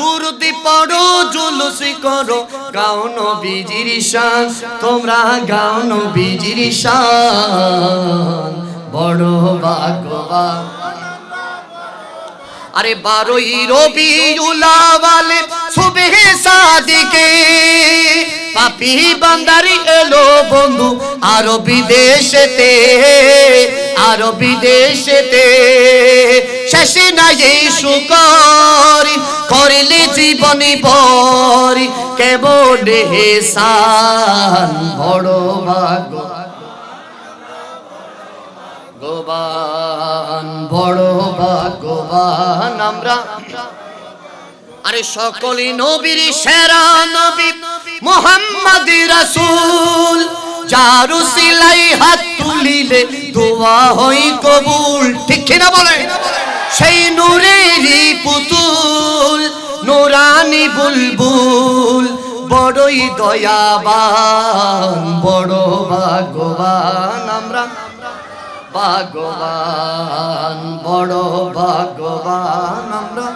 দুরুদ পড়ো জুলুস করো গাও নবীজির শান তোমরা গাও নবীজির শান বড় ভাগ্যবান আরে 12ই রবিউল আউয়াল সুবহ সাদিকে পাপী বান্দারি এলো বন্ধু আরবি দেশেতে শেষ নাই শুকর করিলে জীবনী ভরি কেবল হেসান বড় ভাগ্যবান বড় ভাগ্যবান আমরা আরে সকলই নবীর সেরা নবী মুহাম্মদ রাসূল যার উসিলাই হাত তুলিলে দোয়া হয় কবুল ঠিক কি না বলে সেই নূরেরই পুতুল নূরানী বুলবুল বড়ই দয়াবান বড় ভাগ্যবান আমরা ভাগ্যবান বড় ভাগ্যবান আমরা